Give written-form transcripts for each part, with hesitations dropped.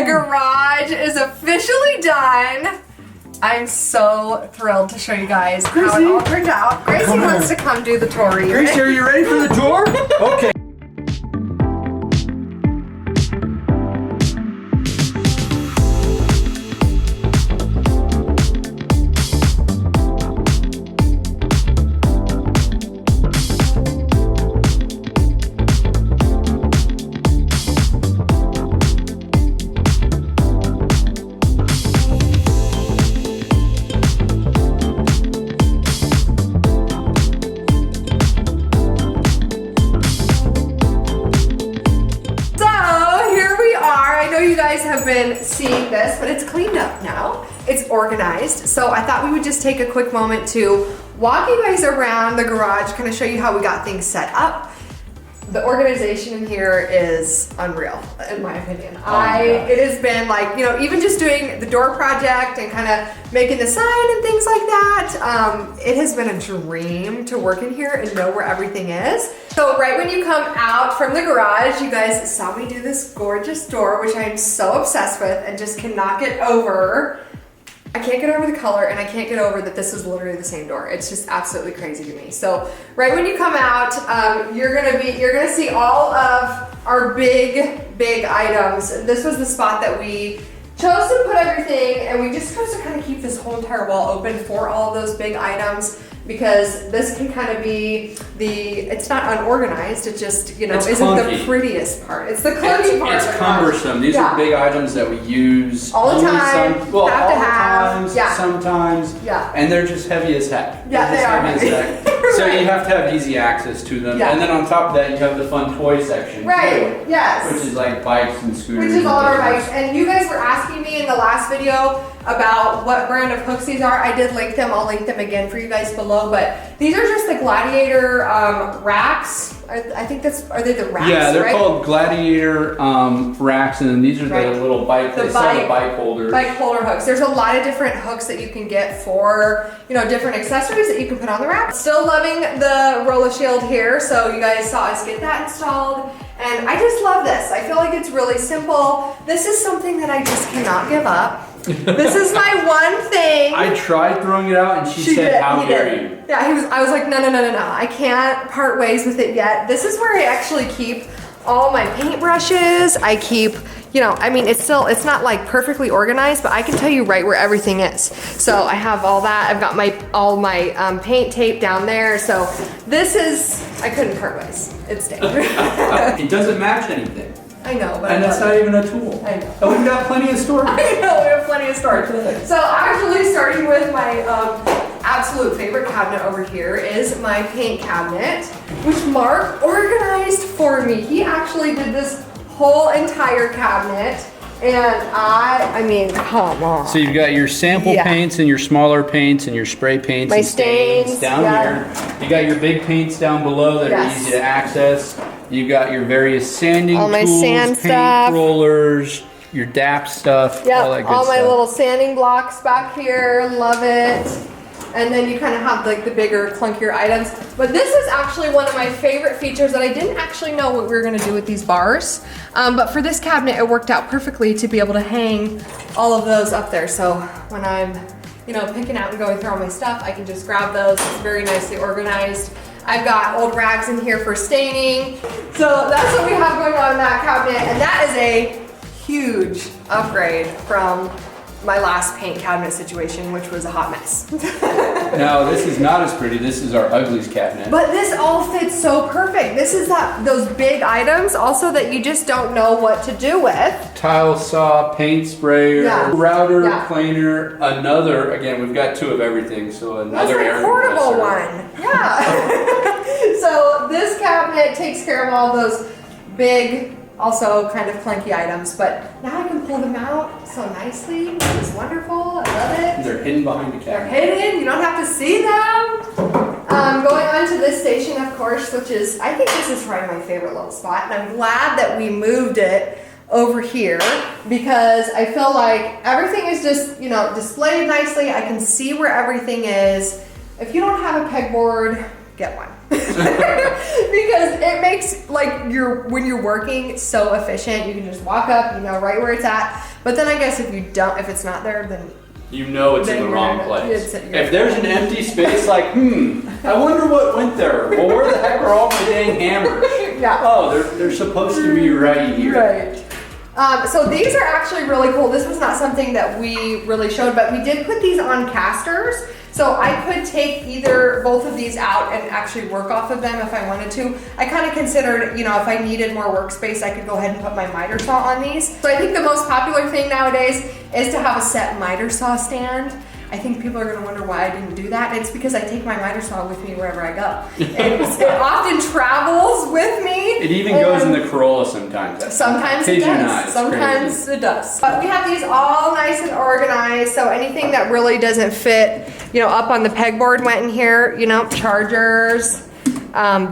The garage is officially done. I'm so thrilled to show you guys how it all turned out. Gracie wants to come do the tour. Gracie, are you ready for the tour? Okay. You guys have been seeing this, but it's cleaned up now. It's organized. So I thought we would just take a quick moment to walk you guys around the garage, kind of show you how we got things set up. The organization in here is unreal, in my opinion. It has been like, you know, even just doing the door project and kind of making the sign and things like that, it has been a dream to work in here and know where everything is. So right when you come out from the garage, you guys saw me do this gorgeous door, which I am so obsessed with and just cannot get over. I can't get over the color, and I can't get over that this is literally the same door. It's just absolutely crazy to me. So right when you come out, you're gonna see all of our big items. This was the spot that we chose to put everything, and we just chose to kind of keep this whole entire wall open for all of those big items, because this can kind of be it's not unorganized, it just, you know, isn't the prettiest part. It's the clunky part. It's cumbersome. These are big items that we use all the time, sometimes, and they're just heavy as heck. Yeah, they are heavy. So you have to have easy access to them. And then on top of that, you have the fun toy section. Right, yes. Which is like bikes and scooters. Which is all our bikes. And you guys were asking me in the last video about what brand of hooks these are. I did link them. I'll link them again for you guys below. But these are just the Gladiator racks. I think are they the racks? Yeah, they're called Gladiator racks, and then these are the little bike holders. Bike holder hooks. There's a lot of different hooks that you can get for, you know, different accessories that you can put on the rack. Still loving the Roller Shield here, so you guys saw us get that installed. And I just love this. I feel like it's really simple. This is something that I just cannot give up. This is my one thing. I tried throwing it out, and she said, "How dare you?" Yeah, I was like, no. I can't part ways with it yet. This is where I actually keep all my paintbrushes. I keep, you know, I mean, it's not like perfectly organized, but I can tell you right where everything is. So I have all that. I've got all my paint tape down there. So this is, I couldn't part ways. It stayed. It doesn't match anything. I know, but and that's not even a tool. I know. And we've got plenty of storage. I know, we have plenty of storage. So actually, starting with my absolute favorite cabinet over here is my paint cabinet, which Mark organized for me. He actually did this whole entire cabinet, and I mean, come on. So you've got your sample paints and your smaller paints and your spray paints my and stains down here. You got your big paints down below that are easy to access. You got your various sanding tools, my sand paint rollers, your DAP stuff, all that good all my stuff. little sanding blocks back here, love it. And then you kind of have like the bigger, clunkier items. But this is actually one of my favorite features that I didn't actually know what we were gonna do with these bars. But for this cabinet, it worked out perfectly to be able to hang all of those up there. So when I'm, you know, picking out and going through all my stuff, I can just grab those. It's very nicely organized. I've got old rags in here for staining. So that's what we have going on in that cabinet. And that is a huge upgrade from my last paint cabinet situation, which was a hot mess. No, this is not as pretty. This is our uglies cabinet. But this all fits so perfect. This is those big items also that you just don't know what to do with. Tile saw, paint sprayer, router, planer, again, we've got two of everything, so another air compressor. That's a portable one. Yeah. So this cabinet takes care of all those big, also kind of clunky items, but now I can pull them out so nicely, which is wonderful. I love it. They're hidden behind the cabinet. They're hidden. You don't have to see them. Going on to this station, of course, which is, I think this is probably my favorite little spot, and I'm glad that we moved it over here because I feel like everything is just, you know, displayed nicely. I can see where everything is. If you don't have a pegboard, get one. Because it makes like when you're working so efficient, you can just walk up, you know right where it's at. But then I guess if it's not there, then you know it's in the wrong place. If there's an empty space, like, I wonder what went there. Well, where the heck are all my dang hammers? Yeah. Oh, they're supposed to be right here. Right. So these are actually really cool. This was not something that we really showed, but we did put these on casters. So I could take both of these out and actually work off of them if I wanted to. I kind of considered, you know, if I needed more workspace, I could go ahead and put my miter saw on these. So I think the most popular thing nowadays is to have a set miter saw stand. I think people are gonna wonder why I didn't do that. It's because I take my miter saw with me wherever I go. It often travels with me. It even goes in the Corolla sometimes. Sometimes it does. Sometimes it does. But we have these all nice and organized, so anything that really doesn't fit, you know, up on the pegboard went in here, you know, chargers.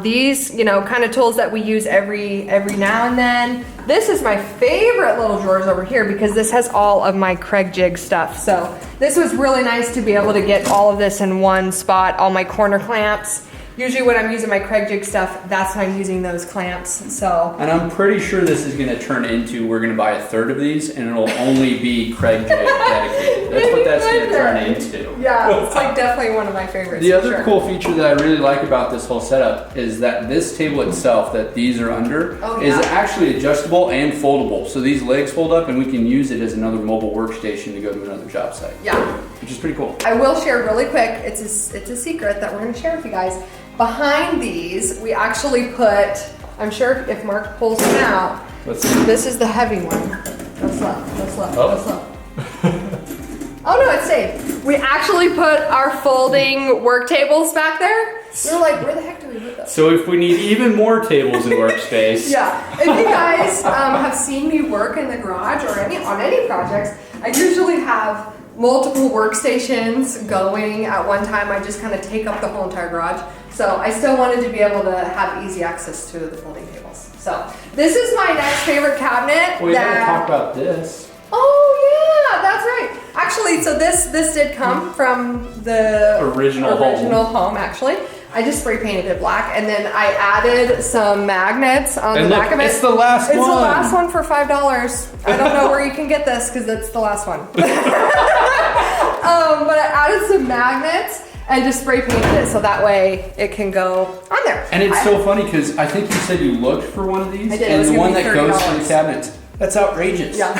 These, you know, kind of tools that we use every now and then. This is my favorite little drawers over here because this has all of my Craig jig stuff. So this was really nice to be able to get all of this in one spot, all my corner clamps. Usually when I'm using my Craig jig stuff, that's when I'm using those clamps, so. And I'm pretty sure this is gonna turn into, we're gonna buy a third of these and it'll only be Craig jig dedicated. That's what that's gonna turn into. Yeah, it's like definitely one of my favorites. The other cool feature that I really like about this whole setup is that this table itself that these are under is actually adjustable and foldable. So these legs fold up and we can use it as another mobile workstation to go to another job site. Yeah. Which is pretty cool. I will share really quick, it's a secret that we're gonna share with you guys. Behind these, we actually put, I'm sure if Mark pulls them out, this is the heavy one. Go slow, go slow, go slow. Oh no, it's safe. We actually put our folding work tables back there. We were like, where the heck do we put those? So if we need even more tables and workspace. Yeah, if you guys have seen me work in the garage or on any projects, I usually have multiple workstations going at one time. I just kind of take up the whole entire garage. So I still wanted to be able to have easy access to the folding tables. So this is my next favorite cabinet. We gotta talk about this. Oh yeah, that's right. Actually, so this did come from the original home actually. I just spray painted it black and then I added some magnets on the back of it. It's the last one. It's the last one for $5. I don't know where you can get this because it's the last one. But I added some magnets and just spray painted it so that way it can go on there. And it's so funny because I think you said you looked for one of these. I did. And the one that goes to the cabinets. That's outrageous. Yeah.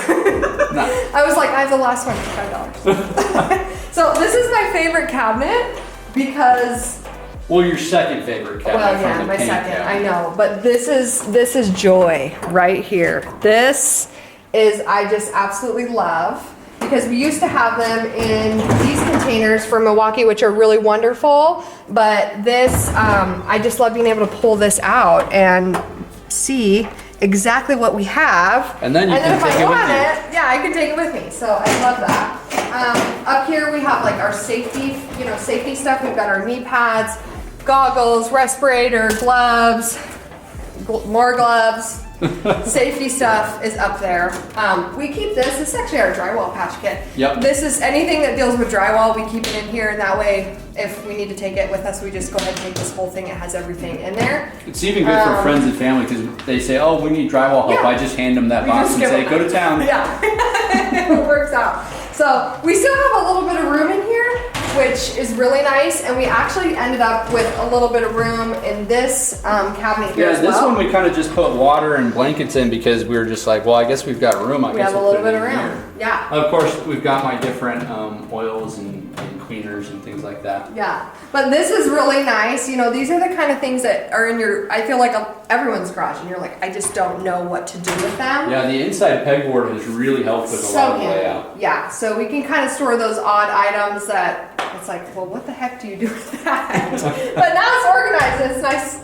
No. I was like, I have the last one for $5. So this is my favorite cabinet because. Well, your second favorite cabinet. Well, yeah, my second. Cabinet. I know, but this is joy right here. This is I just absolutely love because we used to have them in these containers from Milwaukee, which are really wonderful. But this, I just love being able to pull this out and see exactly what we have. And then you can take it with you. Yeah, I can take it with me. So I love that. Up here we have like our safety stuff. We've got our knee pads, goggles, respirator, gloves, more gloves. Safety stuff is up there. We keep this is actually our drywall patch kit. Yep. This is anything that deals with drywall, we keep it in here, and that way if we need to take it with us, we just go ahead and take this whole thing. It has everything in there. It's even good for friends and family because they say, oh, we need drywall help. Yeah. I just hand them that box and say, go to town. Yeah, it works out. So we still have a little bit of room in here, which is really nice, and we actually ended up with a little bit of room in this cabinet here as well. Yeah, this one we kind of just put water and blankets in because we were just like, well, I guess we've got room. We have a little bit of room. Yeah. Of course, we've got my different oils and cleaners and things like that. Yeah, but this is really nice. You know, these are the kind of things that are in your, I feel like everyone's garage, and you're like, I just don't know what to do with them. Yeah, the inside pegboard has really helped with a lot of the layout. Yeah, so we can kind of store those odd items that it's like, well, what the heck do you do with that? But now it's organized, and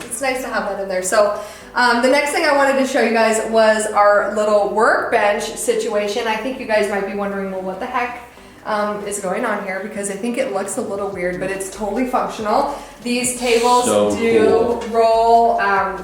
it's nice to have that in there. So the next thing I wanted to show you guys was our little workbench situation. I think you guys might be wondering, well, what the heck is going on here because I think it looks a little weird, but it's totally functional. These tables roll,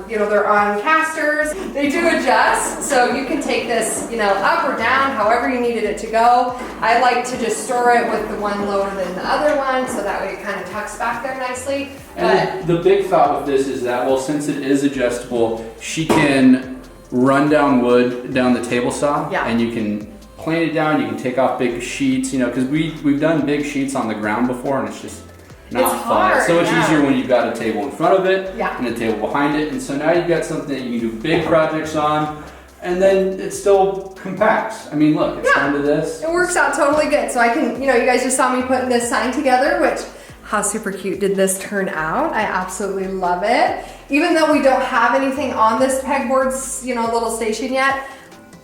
you know, they're on casters. They do adjust, so you can take this, you know, up or down, however you needed it to go. I like to just store it with the one lower than the other one, so that way it kind of tucks back there nicely. And the big thought with this is that, well, since it is adjustable, she can run down wood down the table saw, and you can plane it down. You can take off big sheets, you know, because we've done big sheets on the ground before, and it's just not fun. Hard, it's so much easier when you've got a table in front of it and a table behind it, and so now you've got something that you can do big projects on, and then it still compacts. I mean, look, it's down to this. It works out totally good. So I can, you know, you guys just saw me putting this sign together, which, how super cute did this turn out? I absolutely love it. Even though we don't have anything on this pegboard's, you know, little station yet,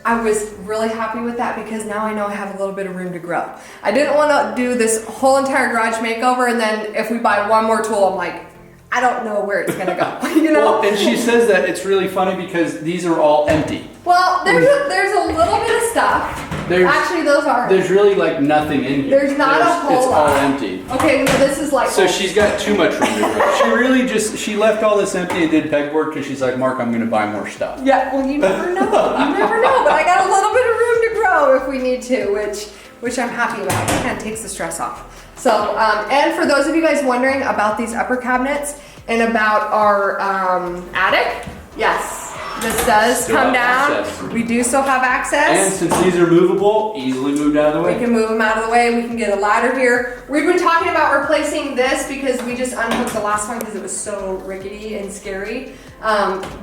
I was really happy with that because now I know I have a little bit of room to grow. I didn't want to do this whole entire garage makeover, and then if we buy one more tool, I'm like, I don't know where it's gonna go, you know? Well, and she says that it's really funny because these are all empty. Well, there's a little bit of stuff. Actually, those are. There's really like nothing in here. There's not a whole lot. It's all empty. Okay, well, this is like. So she's got too much room to grow. She really she left all this empty and did pegboard because she's like, Mark, I'm gonna buy more stuff. Yeah, well, you never know. You never know, but I got a little bit of room to grow if we need to, which I'm happy about. It kind of takes the stress off. So, and for those of you guys wondering about these upper cabinets and about our attic, yes. This does come down. Access. We do still have access. And since these are movable, easily moved out of the way. We can move them out of the way. We can get a ladder here. We've been talking about replacing this because we just unhooked the last one because it was so rickety and scary. But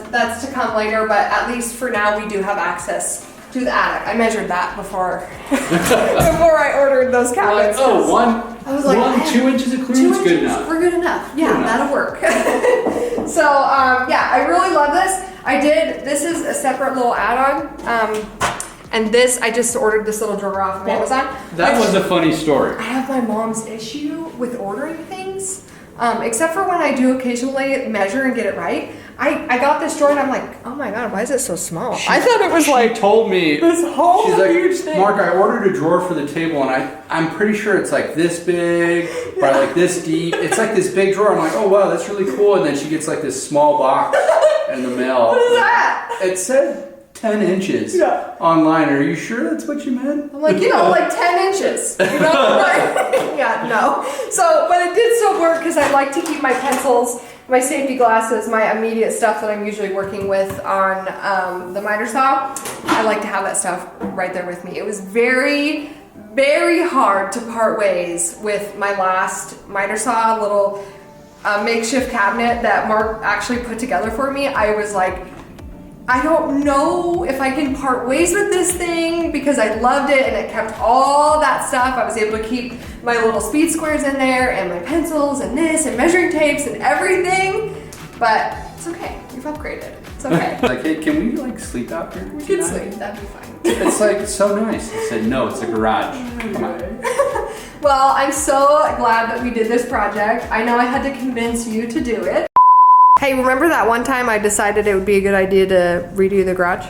that's to come later. But at least for now, we do have access to the attic. I measured that before I ordered those cabinets. I was like, 2 inches of clearance is good enough. We're good enough. Yeah, that'll work. So, yeah, I really love this. This is a separate little add-on. And this, I just ordered this little drawer off of Amazon. That was a funny story. I have my mom's issue with ordering things. Except for when I do occasionally measure and get it right. I got this drawer and I'm like, oh my God, why is it so small? I thought it was she told me this whole huge thing. Mark, I ordered a drawer for the table and I'm pretty sure it's like this big, or like this deep. It's like this big drawer. I'm like, oh wow, that's really cool. And then she gets like this small box in the mail. What is that? It said 10 inches online. Are you sure that's what you meant? I'm like, you know, like 10 inches. You know, right? Yeah, no. So, but it did still work because I like to keep my pencils, my safety glasses, my immediate stuff that I'm usually working with on the miter saw. I like to have that stuff right there with me. It was very, very hard to part ways with my last miter saw, little makeshift cabinet that Mark actually put together for me. I was like, I don't know if I can part ways with this thing because I loved it and it kept all that stuff. I was able to keep my little speed squares in there and my pencils and this and measuring tapes and everything, but it's okay. We've upgraded. It's okay. Like, hey, can we like sleep out here? We could sleep. That'd be fine. It's like so nice. I said, no, it's a garage. Come on. Well, I'm so glad that we did this project. I know I had to convince you to do it. Hey, remember that one time I decided it would be a good idea to redo the garage?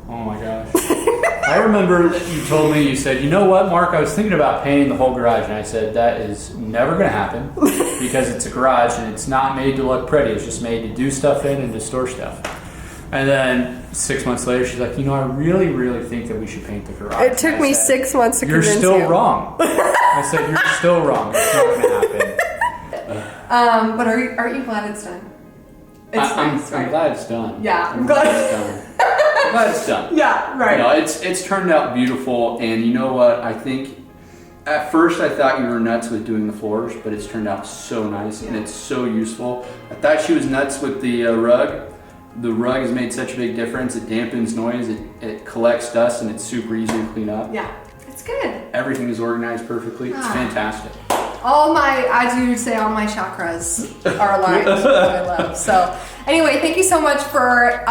Oh my gosh. I remember that you told me, you said, you know what, Mark, I was thinking about painting the whole garage. And I said, that is never going to happen because it's a garage and it's not made to look pretty. It's just made to do stuff in and to store stuff. And then 6 months later, she's like, you know, I really, really think that we should paint the garage. It took me 6 months to convince you. You're still wrong. I said, you're still wrong. It's not going to happen. But aren't you glad it's done? I'm glad it's done. Yeah, I'm glad it's done. I'm glad it's done. Yeah, right. You know, it's turned out beautiful, and you know what? I think at first I thought you were nuts with doing the floors, but it's turned out so nice and it's so useful. I thought she was nuts with the rug. The rug has made such a big difference. It dampens noise. It collects dust, and it's super easy to clean up. Yeah, it's good. Everything is organized perfectly. It's fantastic. All my, as you say, all my chakras are aligned with what I love. So anyway, thank you so much for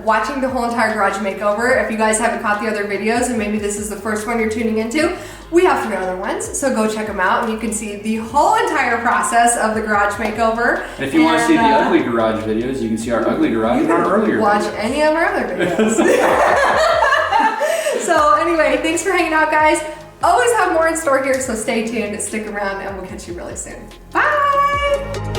watching the whole entire garage makeover. If you guys haven't caught the other videos and maybe this is the first one you're tuning into, we have 3 other ones. So go check them out and you can see the whole entire process of the garage makeover. And if you want to see the ugly garage videos, you can see our ugly garage in our earlier watch videos. Any of our other videos. So anyway, thanks for hanging out, guys. always have more in store here, so stay tuned, stick around, and we'll catch you really soon. Bye!